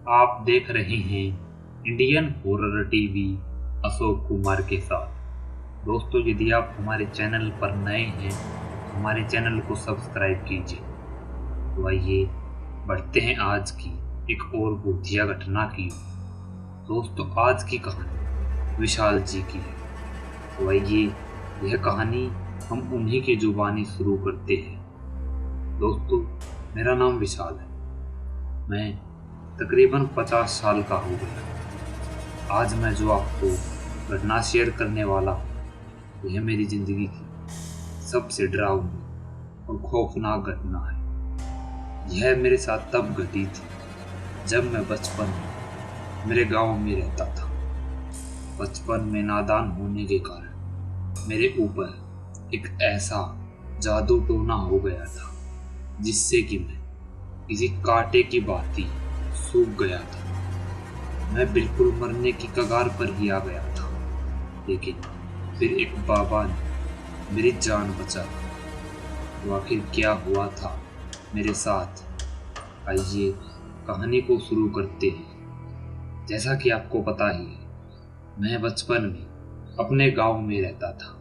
आप देख रहे हैं Indian horror TV Ashok Kumar के साथ। दोस्तों, यदि आप हमारे चैनल पर नए हैं तो हमारे चैनल को सब्सक्राइब कीजिए। तो आइए बढ़ते हैं आज की एक और भूतिया घटना की ओर। दोस्तों, आज की कहानी विशाल जी की है। तो आइए यह कहानी हम उन्हीं की जुबानी शुरू करते हैं। दोस्तों, मेरा नाम विशाल है। मैं तकरीबन 50 साल का हो गया। आज मैं जो आपको घटना शेयर करने वाला हूँ यह मेरी ज़िंदगी की सबसे डरावनी और खौफनाक घटना है। यह मेरे साथ तब घटी थी जब मैं बचपन में मेरे गांव में रहता था। बचपन में नादान होने के कारण मेरे ऊपर एक ऐसा जादू टोना हो गया था जिससे कि मैं किसी कांटे की भांति सूख गया था। मैं बिल्कुल मरने की कगार पर ही आ गया था, लेकिन फिर एक बाबा ने मेरी जान बचा दी। तो आखिर क्या हुआ था मेरे साथ, आइए कहानी को शुरू करते हैं। जैसा कि आपको पता ही है, मैं बचपन में अपने गांव में रहता था।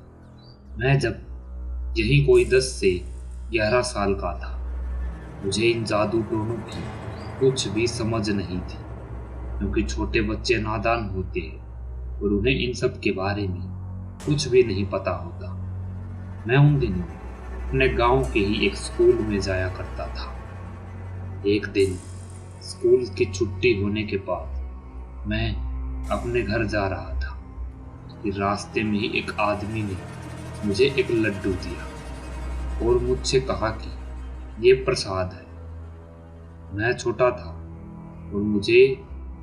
मैं जब यही कोई 10 से 11 साल का था, मुझे इन जादू टोनों की कुछ भी समझ नहीं थी, क्योंकि छोटे बच्चे नादान होते हैं और उन्हें इन सब के बारे में कुछ भी नहीं पता होता। मैं उन दिनों अपने गांव के ही एक स्कूल में जाया करता था। एक दिन स्कूल की छुट्टी होने के बाद मैं अपने घर जा रहा था कि रास्ते में ही एक आदमी ने मुझे एक लड्डू दिया और मुझसे कहा कि ये प्रसाद है। मैं छोटा था और मुझे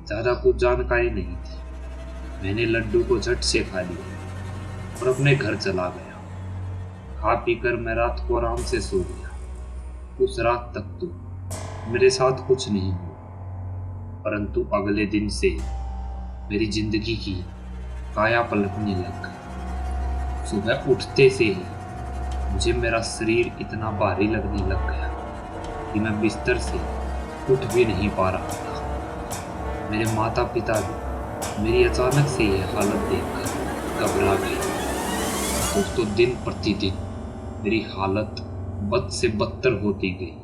ज़्यादा कुछ जानकारी नहीं थी। मैंने लड्डू को झट से खा लिया और अपने घर चला गया। खा पीकर मैं रात को आराम से सो गया। उस रात तक तो मेरे साथ कुछ नहीं हुआ, परंतु अगले दिन से मेरी जिंदगी की काया पलटने लग गई। सुबह उठते से ही मुझे मेरा शरीर इतना भारी लगने लग गया कि मैं बिस्तर से उठ भी नहीं पा रहा था। मेरे माता पिता भी मेरी अचानक से यह हालत देखकर घबरा गए। दोस्तों, दिन प्रतिदिन मेरी हालत बद से बदतर होती गई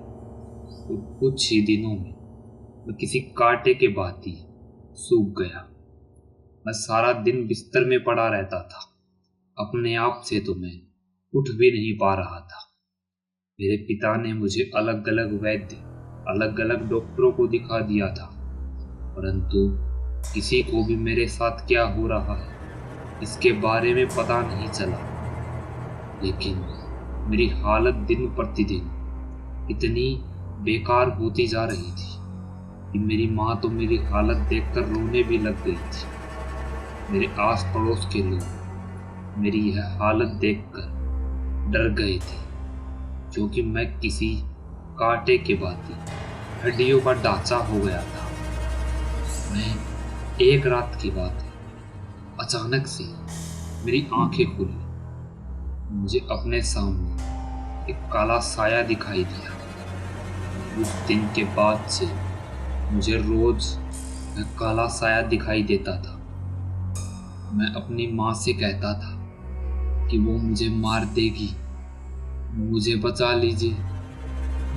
और कुछ ही दिनों में मैं किसी कांटे के भांति सूख गया। मैं सारा दिन बिस्तर में पड़ा रहता था। अपने आप से तो मैं उठ भी नहीं पा रहा था। मेरे पिता ने मुझे अलग अलग वैद्य, अलग अलग डॉक्टरों को दिखा दिया था, परंतु किसी को भी मेरे साथ क्या हो रहा है इसके बारे में पता नहीं चला। लेकिन मेरी हालत दिन प्रतिदिन इतनी बेकार होती जा रही थी कि मेरी माँ तो मेरी हालत देखकर रोने भी लग गई थी। मेरे आस पड़ोस के लोग मेरी यह हालत देखकर डर गए थे, क्योंकि मैं किसी कांटे के भांति हड्डियों का ढांचा हो गया था। मैं एक रात की बात है, अचानक से मेरी आंखें खुली। मुझे अपने सामने एक काला साया दिखाई दिया। उस दिन के बाद से मुझे रोज वह काला साया दिखाई देता था। मैं अपनी माँ से कहता था कि वो मुझे मार देगी, मुझे बचा लीजिए,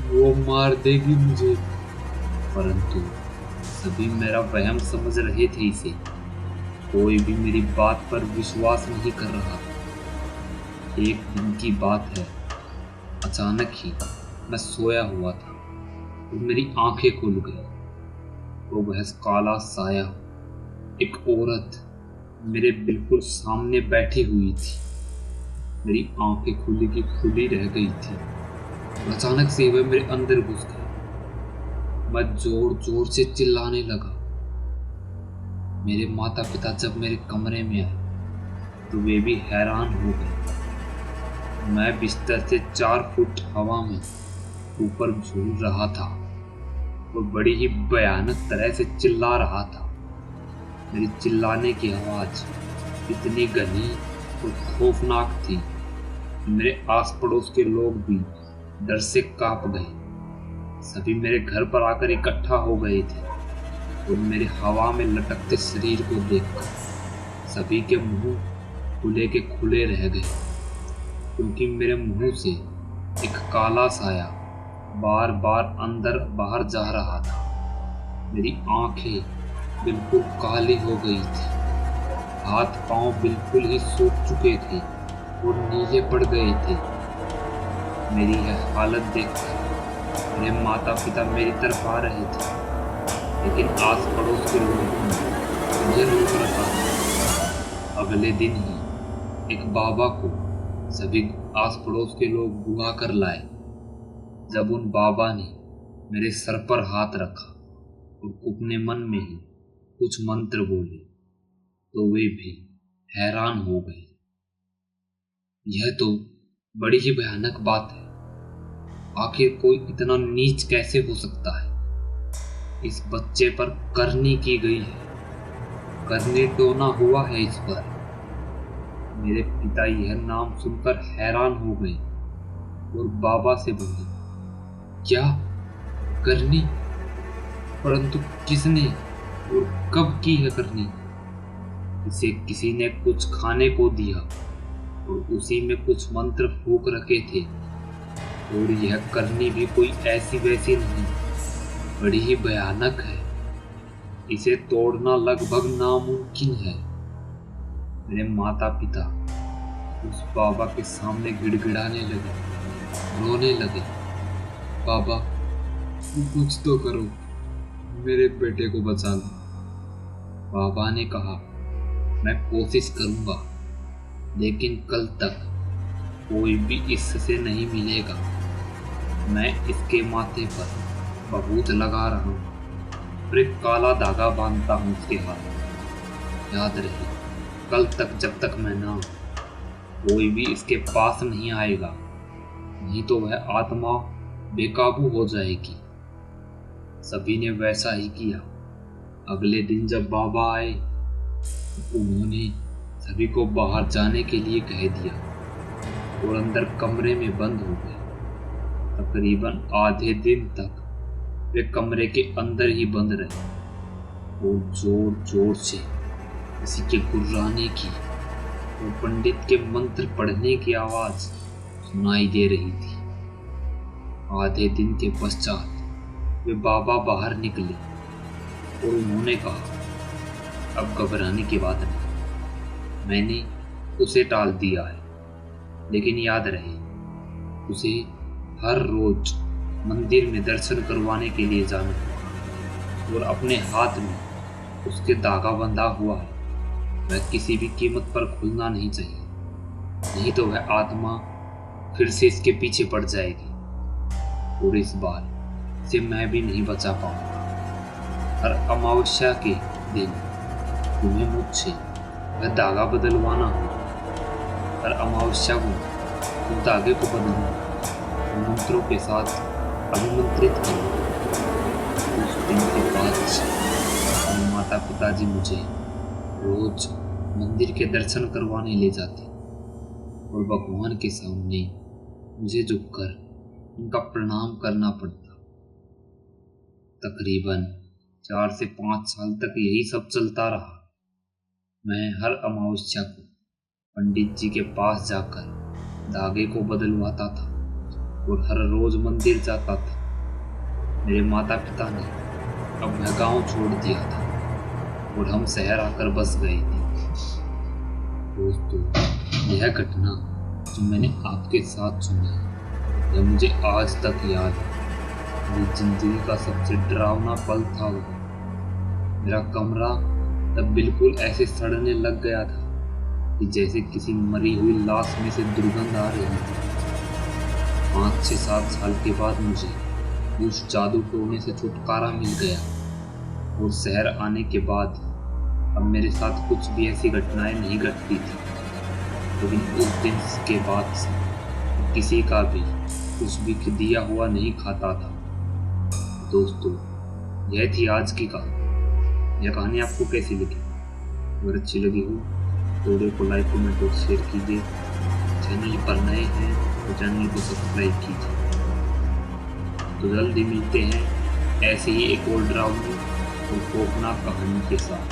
वो मार देगी मुझे। परंतु सभी मेरा वहम समझ रहे थे इसे। कोई भी मेरी बात पर विश्वास नहीं कर रहा। एक दिन की बात है, अचानक ही मैं सोया हुआ था और मेरी आंखें खुल गई तो वह काला साया, एक औरत मेरे बिल्कुल सामने बैठी हुई थी। मेरी आंखें खुली की खुली रह गई थी। अचानक से वह मेरे अंदर घुस गई। मैं जोर जोर से चिल्लाने लगा। मेरे माता पिता जब मेरे कमरे में आए तो वे भी हैरान हो गए। मैं बिस्तर से 4 फुट हवा में ऊपर झूल रहा था और बड़ी ही भयानक तरह से चिल्ला रहा था। मेरी चिल्लाने की आवाज इतनी घनी और खौफनाक थी कि मेरे आस पड़ोस के लोग भी डर से कांप गए। सभी मेरे घर पर आकर इकट्ठा हो गए थे। और मेरे हवा में लटकते शरीर को देखकर सभी के मुंह खुले के खुले रह गए, क्योंकि मेरे मुंह से एक काला साया बार बार अंदर बाहर जा रहा था। मेरी आंखें बिल्कुल काली हो गई थी, हाथ पांव बिल्कुल ही सूख चुके थे और नीले पड़ गए थे। मेरी यह हालत देखकर मेरे माता पिता मेरी तरफ आ रहे थे, लेकिन आस पड़ोस के लोगों ने मुझे रोक रखा था। अगले दिन ही एक बाबा को सभी आस पड़ोस के लोग बुला कर लाए। जब उन बाबा ने मेरे सर पर हाथ रखा और अपने मन में ही कुछ मंत्र बोले, तो वे भी हैरान हो गए। यह तो बड़ी ही भयानक बात है। आखिर कोई इतना नीच कैसे हो सकता है? इस बच्चे पर करनी की गई है, करनी टोना हुआ है इस पर। मेरे पिता यह नाम सुनकर हैरान हो गए और बाबा से बोले, क्या करनी? परंतु किसने और कब की है करनी? इसे किसी ने कुछ खाने को दिया और उसी में कुछ मंत्र फूंक रखे थे, और यह करनी भी कोई ऐसी वैसी नहीं, बड़ी ही भयानक है। इसे तोड़ना लगभग नामुमकिन है। मेरे माता पिता उस बाबा के सामने गिड़गिड़ाने लगे, रोने लगे, बाबा कुछ तो करो, मेरे बेटे को बचा लो। बाबा ने कहा, मैं कोशिश करूंगा, लेकिन कल तक कोई भी इससे नहीं मिलेगा। मैं इसके माथे पर बहुत लगा रहा हूँ और एक काला धागा बांधता हूँ इसके हाथ। याद रहे, कल तक जब तक मैं ना हूं, कोई भी इसके पास नहीं आएगा, नहीं तो वह आत्मा बेकाबू हो जाएगी। सभी ने वैसा ही किया। अगले दिन जब बाबा आए, उन्होंने सभी को बाहर जाने के लिए कह दिया और अंदर कमरे में बंद हो गए। तकरीबन आधे दिन तक वे कमरे के अंदर ही बंद रहे और जोर जोर से किसी के गुर्राने की और पंडित के मंत्र पढ़ने की आवाज सुनाई दे रही थी। आधे दिन के पश्चात वे बाबा बाहर निकले और उन्होंने कहा, अब घबराने की बात नहीं, मैंने उसे टाल दिया है, लेकिन याद रहे, उसे हर रोज मंदिर में दर्शन करवाने के लिए जाना है और अपने हाथ में उसके धागा बंधा हुआ है। वह किसी भी कीमत पर खुलना नहीं चाहिए, नहीं तो वह आत्मा फिर से इसके पीछे पड़ जाएगी और इस बार इसे मैं भी नहीं बचा पाऊंगा। हर अमावस्या के दिन तुम्हें मुझसे वह धागा बदलवाना हो। हर अमावस्या को उस धागे को बदलना, मंत्रों के साथ अभिमंत्रित करना। उस दिन के बाद मेरे माता पिताजी मुझे रोज मंदिर के दर्शन करवाने ले जाते और भगवान के सामने मुझे झुककर उनका प्रणाम करना पड़ता। तकरीबन 4 से 5 साल तक यही सब चलता रहा। मैं हर अमावस्या को पंडित जी के पास जाकर धागे को बदलवाता था और हर रोज मंदिर जाता था। मेरे माता पिता ने अब वह गांव छोड़ दिया था और हम शहर आकर बस गए थे। दोस्तों, यह घटना जो मैंने आपके साथ सुनी, यह मुझे आज तक याद है। मेरी जिंदगी का सबसे डरावना पल था वह। मेरा कमरा तब बिल्कुल ऐसे सड़ने लग गया था कि जैसे किसी मरी हुई लाश में से दुर्गंध आ रही थी। 5 से 7 साल के बाद मुझे उस जादू टोने से छुटकारा मिल गया और शहर आने के बाद अब मेरे साथ कुछ भी ऐसी घटनाएं नहीं घटती थी। लेकिन उस दिन के बाद से किसी का भी कुछ भी दिया हुआ नहीं खाता था। दोस्तों, यह थी आज की कहानी। यह कहानी आपको कैसी लगी? अगर अच्छी लगी हो तो वीडियो को लाइक, कमेंट और शेयर कीजिए। चैनल पर नए हैं तो चैनल को सब्सक्राइब कीजिए। तो जल्दी मिलते हैं ऐसे ही एक और डरावनी और खौफनाक कहानी के साथ।